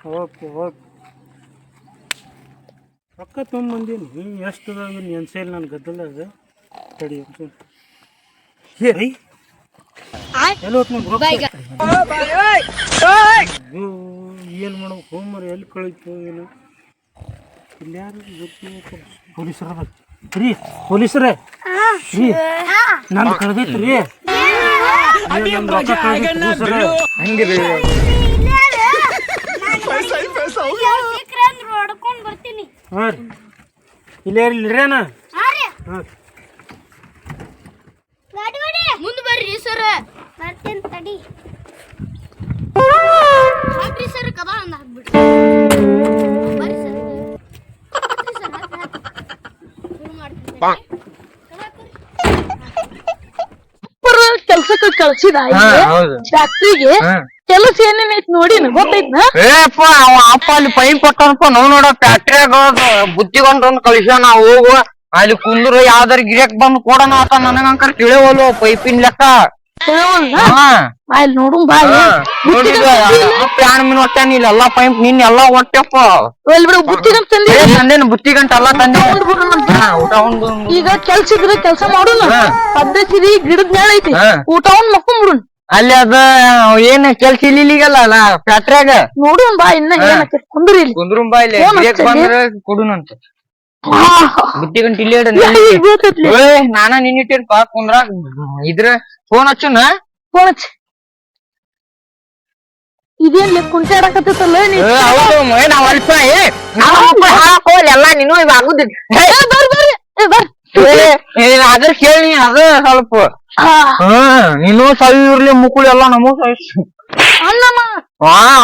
okay okay ರೊಕ್ಕ ತೊಗೊಂಬಂದೀನಿ ಎಷ್ಟು ಅದಾವ ಎನ್ಸೈಲ್ ನನ್ನ ಗದ್ದಲಾಗ ತಡಿ ಎಲ್ಲಿ ಹೋತ್ ನಮ್ಮ ರೊಕ್ಕ ಏನು ಮಾಡ್ಬೇಕು ಹೋಮರ್ ಎಲ್ಲಿ ಕಳೀತು ಏನು ಇಲ್ಲಿ ಯಾರು ಗೊತ್ತಿಲ್ಲ ಪೊಲೀಸರ ರೀ ಪೊಲೀಸರೇ ರೀ ನಂದು ಕಳೆದೈತಿ ರೀ ನಮ್ಮ ರೊಕ್ಕ ಕಳೆದೈತಿ ಸರ ಹಂಗಿರಿ ಹಾಂ ರೀ ಇಲ್ಲೇ ಇಲ್ರೇನ ಹಾಂ ಮುಂದೆ ಬರ್ರಿ ಸರ್ ಬರ್ತೀನಿ ತಡಿ ಹಾಕ್ರಿ ಸರ್ ಕಬಾ ಅಂದ ಹಾಕ್ಬಿಡ್ರಿ ಬರ್ರಿ ಸರ್ ಕೆಲ್ಸಕ್ಕೆ ಕಳ್ಸಿದ ಫ್ಯಾಕ್ಟ್ರಿಗೆ ಕೆಲಸ ಏನೇನೈತ್ ನೋಡಿ ಗೊತ್ತೈತ್ನ ಅಪ್ಪ ಅಲ್ಲಿ ಪೈಪ್ ಕೊಟ್ಟನಪ್ಪ ನಾವ್ ನೋಡ ಫ್ಯಾಕ್ಟ್ರಿಯಾಗ ಬುತ್ತಿಗೊಂಡ್ ಕಳಿಸ್ಯಾನ ಹೋಗು ಅಲ್ಲಿ ಕುಂದ್ರು ಯಾವ್ದಾರ ಗಿಡಕ್ ಬಂದು ಕೊಡೋಣ ಆತ ನನಗಂಕರ್ ತಿಳಿವಲ್ವ ಪೈಪಿನ ಲೆಕ್ಕ ಅಲ್ಲಿ ನೋಡು ಬಾ ಪ್ರಾಣ ಮೀನ್ ಹೊಟ್ಟೆನ ಇಲ್ಲ ಎಲ್ಲಾ ಪೈಪ್ ನಿನ್ ಎಲ್ಲಾ ಹೊಟ್ಟೆಪ್ಪ ತಂದೇನು ಬುತ್ತಿ ಗಂಟ ಎಲ್ಲಾ ತಂದೆ ಊಟ ಉಂಡು ಈಗ ಕೆಲ್ಸ ಇದ್ರೆ ಕೆಲ್ಸ ಮಾಡೋಣ ಪದ್ಧತಿ ಗಿಡದ ಮೇಳ ಐತಿ ಊಟ ಉಂಡ್ ಮಕ್ಕೊಂಡ್ಬಿಡುನ್ ಅಲ್ಲಿ ಅದ ಏನ್ ಕೆಲ್ಸ ಇಲ್ಲಿಗಲ್ಲ ಫ್ಯಾಕ್ಟ್ರಿಯಾಗ ನೋಡು ಬಾ ಇನ್ನ ಏನ್ ಕುಂದ್ರಿ ಕುಂದ್ರು ಬಾ ಇಲ್ಲಿ ಬಂದ್ರ ಕೊಡುನಂತ ಬುತ್ತಿ ಗಂಟ ಇಲ್ಲಿ ನಾನ ನಿನ್ನಿಟ್ಟೇನ್ಪಾ ಕುಂದ್ರ ಇದ್ರ ಫೋನ್ ಹಚ್ಚುನ ಫೋನ್ ಹಚ್ಚ ಇದೇನ್ ಕುಂಟಾಡಕತ್ತಲ್ಲ ಹೌದು ನಾವ್ ಅಲ್ಪ ಹಾಕೋಲ್ ಎಲ್ಲಾ ನೀನು ಇವ್ ಆಗುದಿಲ್ಲ ಅದ್ರ ಕೇಳಿ ಅದ ಸ್ವಲ್ಪ ನೀನು ಸವಿ ಇರ್ಲಿ ಮುಕ್ಕುಳಿ ಎಲ್ಲಾ ನಮಗ್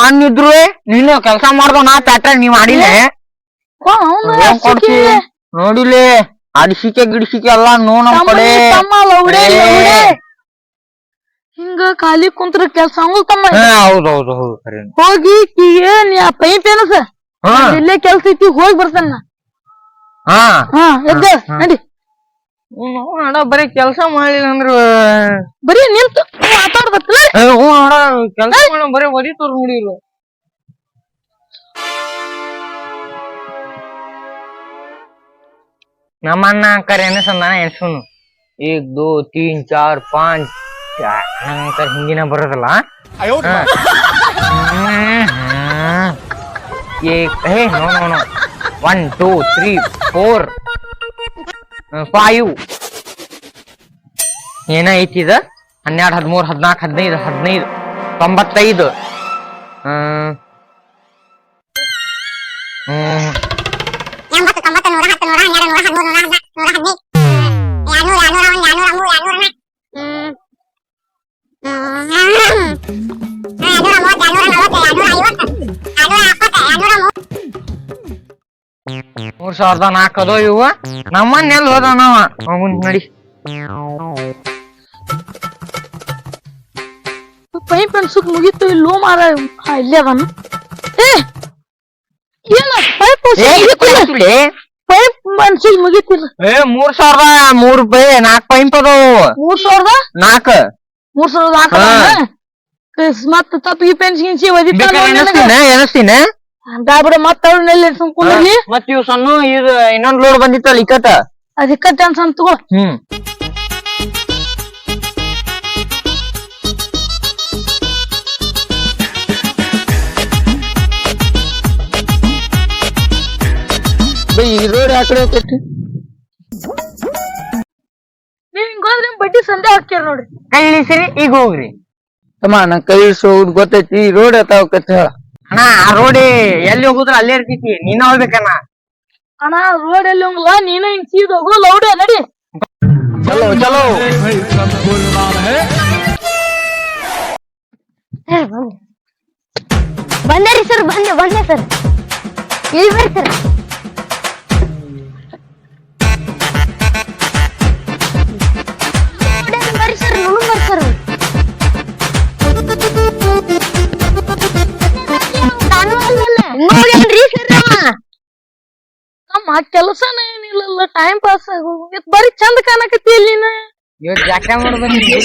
ಅನ್ನಿದ್ರು ನೀನು ಕೆಲ್ಸ ಮಾಡ್ದವ್ ನಾ ಪ್ಯಾಟ್ರ ನೀವ್ ಮಾಡಿಲ್ಲ ಕೊಡ್ತಿ ನೋಡಿಲಿ ಅಡಿಸಿಕೆ ಗಿಡಿಸಿಕೆ ಎಲ್ಲಾ ನೋ ನಮ್ ಕಡೆ ಹಿಂಗ ಖಾಲಿ ಕುಂತ್ರ ಕೆಲ್ಸ ತಮ್ಮ ಹೌದೌದು ಹೌದು ಹೋಗಿ ನೀ ಆ ಪೈಪ್ ಏನಸ ಇಲ್ಲೇ ಕೆಲ್ಸ ಐತಿ ಹೋಗಿ ಬರ್ತಾನ ಎದ್ದ ನಡಿ ಅಣ್ಣ ಬರೀ ಕೆಲ್ಸ ಮಾಡ್ಲಿಲ್ಲ ಅಂದ್ರ ಬರೀ ನಿಂತು ಮಾತಾಡ್ಬತ್ತಲ್ಲ ಕೆಲ್ಸ ಮಾಡ ಬರೀ ಒದಿತವ್ರು ನೋಡಿಲ್ಲ ನಮ್ಮನ್ನ ಕರೆ ಎನಸಂದಾನ ಎನ್ಸುನು 1 2 3 4 5 ನಂತರ ಹಿಂದಿನ ಬರೋದಲ್ಲ ನೋ 1 2 3 4 5 ಏನ ಐತಿದ 12 13 14 15 15 $3,400 ಅದೋ ಇವ ನಮ್ಮನ್ನ ಎಲ್ಲಿ ಹೋದ ನಾವ ಅವನ್ ನಡಿ ಪೈಪ್ ಅನ್ಸುಕ್ ಮುಗೀತು ಇಲ್ಲೋ ಮಾರ ಇಲ್ಲೇ ಅವನು ಏನ ಪೈಪ್ ಪೈಪ್ ಅನ್ಸುಕ್ ಮುಗೀತಿಲ್ಲ 3,003 ರೂಪಾಯಿ 4 ಪೈಪ್ ಅದಾವು 3,004 ಮತ್ತ ತಪ್ಪಿಗೆ ಪೆನ್ಸಿನ್ಸಿ ಎನಸ್ತೀನ ಗಾಬಡ ಮತ್ತ ಕುಂದ್ರಲಿ ಮತ್ ಇವ್ ಸಣ್ಣ ಇದು ಇನ್ನೊಂದ್ ಲೋಡ್ ಬಂದಿತ್ತಲ್ಲ ಇಕ್ಕಟ್ಟ ಅದ್ ಇಕ್ಕಟ್ಟ ಅನ್ಸನ್ ತಗೋ ಈ ರೋಡ್ ಆ ಕಡೆ ಹೋಗ್ತೈತಿ ನೀವ್ ಹಿಂಗ ಹೋದ್ರಿ ಬಡ್ಡಿ ಸಂದೆ ಹಾಕ್ಯಾರ ನೋಡ್ರಿ ಕೈ ಇಳಿಸಿರಿ ಈಗ ಹೋಗ್ರಿ ತಮ್ಮ ನನ್ ಕೈ ಇಳಿಸಿ ಹೋಗುದ್ ಗೊತ್ತೈತಿ ಈ ರೋಡ್ ಎತ್ತಾವಕತ್ತ ಹೇಳ ಅಣ್ಣ ಆ ರೋಡ್ ಎಲ್ಲಿ ಹೋಗುದ್ರ ಅಲ್ಲೇ ಇರ್ತೈತಿ ನೀನ ಹೋಗ್ಬೇಕಣ್ಣ ಅಣ್ಣ ರೋಡ್ ಎಲ್ಲಿ ಹೋಗಲ್ಲ ನೀನ ಹಿಂಗ್ ಸೀದ್ ಹೋಗು ಲೌಡ ನಡಿ ಚಲೋ ಚಲೋ ಬಂದರಿ ಸರ್ ಬಂದೆ ಸರ್ ಇಲ್ಲಿ ಬರ್ರಿ ಸರ್ ಬರ್ರಿ ಸರ್ ನೋಡ್ರಿ ಸರ್ ನೋಡ್ರಿ ಸರ್ ನಮ್ಮ ಕೆಲಸನ ಏನಿಲ್ಲ ಟೈಮ್ ಪಾಸ್ ಆಗೋಗಿತ್ ಬರೀ ಚಂದ ಕಾಣಕತ್ತಿ ಇಲ್ಲಿ ನೀನ ಇವತ್ತು ಜಾತ್ರೆ ಮಾಡೋದು ನಿನಗೆ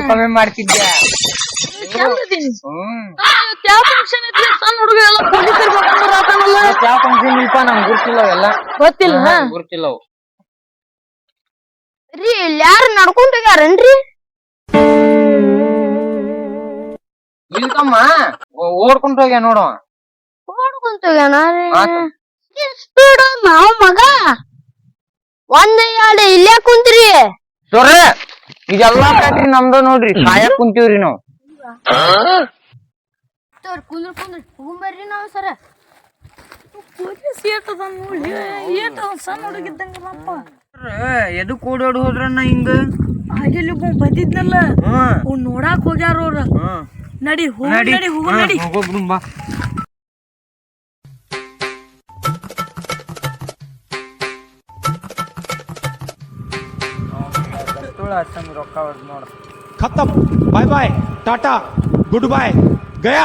ಕಮ್ಮಿ ಮಾಡ್ತಿದ್ದೆ ಚಂದ ಇದೀನಿ ಯಾವ ಫಂಕ್ಷನ್ ಐತಿ ಸಣ್ಣ ಹುಡುಗ ಎಲ್ಲ ಪೊಲೀಸರು ಬರ್ತಾನಲ್ಲ ಯಾವ ಫಂಕ್ಷನ್ ಇಲ್ಪ ನಮ್ಗೆ ಗುರ್ತಿಲ್ಲ ಅವೆಲ್ಲ ಗೊತ್ತಿಲ್ಲ ಗುರ್ತಿಲ್ಲ ಅವು ರೀ ಇಲ್ಲಿ ಯಾರು ನಡ್ಕೊಂಡ್ ಹೋಗ್ಯಾರನ್ರಿ ಇಲ್ಕಮ್ಮ ಓಡ್ಕೊಂಡ್ ಹೋಗ್ಯ ನೋಡು ಓಡ್ಕೊಂತ ಹೋಗ್ಯಾನ ಸ್ಪೀಡ್ ನಾವ್ ಮಗ ಒಂದ್ ಎರಡು ಇಲ್ಲೇ ಕುಂತ್ರಿ ಸೊರ್ರೆ ಇದೆಲ್ಲಾ ಫ್ಯಾಕ್ಟ್ರಿ ನಮ್ದು ನೋಡ್ರಿ ಕಾಯಕ್ ಕುಂತೀವ್ರಿ ನಾವು ಕುಂದ್ರ ಹೋಗ್ಬರ್ರಿ ನಾವ್ ಸರ ಪೊಲೀಸ್ ಏಟದ ನೋಡಿ ಏಟ ಸಣ್ಣ ಹುಡುಗಿದ್ದಂಗಲ್ಲಪ್ಪ ಎದಕ್ ಓಡಾಡಿ ಹೋದ್ರನ್ನ ಹಿಂಗ ಹಾಗೆಲ್ಲಿ ಬಂದಿದ್ನಲ್ಲ ಅವ್ನ್ ನೋಡಾಕ್ ಹೋಗ್ಯಾರ ಅವ್ರ ನಡಿ ಹೋಗ್ ನಡಿ ಹೋಗ್ ನಡಿ ಹೋಗೋಬ್ರು ಬಾ ರೊಕ್ಕ ನೋಡ खत्म bye bye tata goodbye गया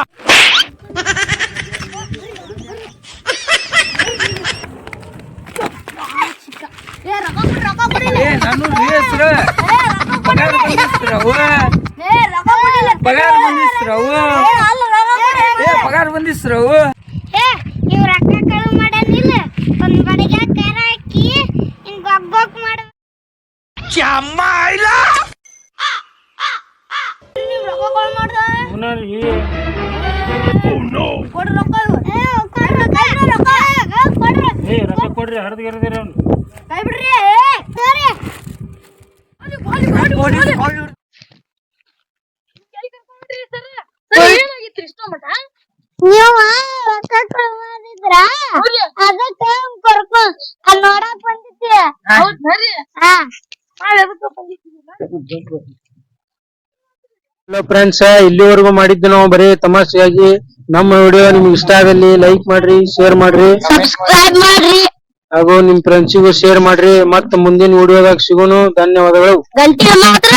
ನಾನು ಪಗಾರ ಬಂದಿಸ್ರವು ನೀವ್ ರೊಕ್ಕ ಕಳು ಮಾಡನಿಲ್ಲ ಒಂದ್ ಬಡಿಗೆ ಕರ ಹಾಕಿ ಹಿಂಗ್ ಗೊಗ್ಗೋಕ್ ಮಾಡ ನೀವ್ ರೊಕ್ಕ ಕಳು ಮಾಡ್ದ ಕೊಡ್ರಿ ರೊಕ್ಕ ರೊಕ್ಕ ಕೊಡ್ರಿ ಹರಿದ್ಗಿರ್ದಿರ ಅವ್ನು ಕೈ ಬಿಡ್ರಿ ಏನಾಗಿತ್ರಿ ಇಷ್ಟ ಮಟ ನೀವ ರೊಕ್ಕ ಕಳು ಮಾಡಿದ್ರ ಅದಕ್ಕ ಕರ್ಕೊಂಡ್ ಅಲ್ಲಿ ನೋಡಕ್ ಬಂದಿದ್ದೆ ಹೌದ್ ಬರ್ರಿ ಹಾ ನಾವ್ ಎದಕ್ಕ ಬಂದಿದ್ದೀವಿ ಹಲೋ ಫ್ರೆಂಡ್ಸ್ ಇಲ್ಲಿವರೆಗೂ ಮಾಡಿದ್ದು ನಾವು ಬರೀ ತಮಾಷೆಯಾಗಿ ನಮ್ಮ ವಿಡಿಯೋ ನಿಮ್ಗೆ ಇಷ್ಟ ಆಗಲಿ ಲೈಕ್ ಮಾಡ್ರಿ ಶೇರ್ ಮಾಡ್ರಿ ಸಬ್ಸ್ಕ್ರೈಬ್ ಮಾಡ್ರಿ ಹಾಗೂ ನಿಮ್ ಫ್ರೆಂಡ್ಸಿಗೂ ಶೇರ್ ಮಾಡ್ರಿ ಮತ್ತ ಮುಂದಿನ ವಿಡಿಯೋದಾಗ ಸಿಗೋನು ಧನ್ಯವಾದಗಳು ಗಂಟೆ ಮಾತ್ರ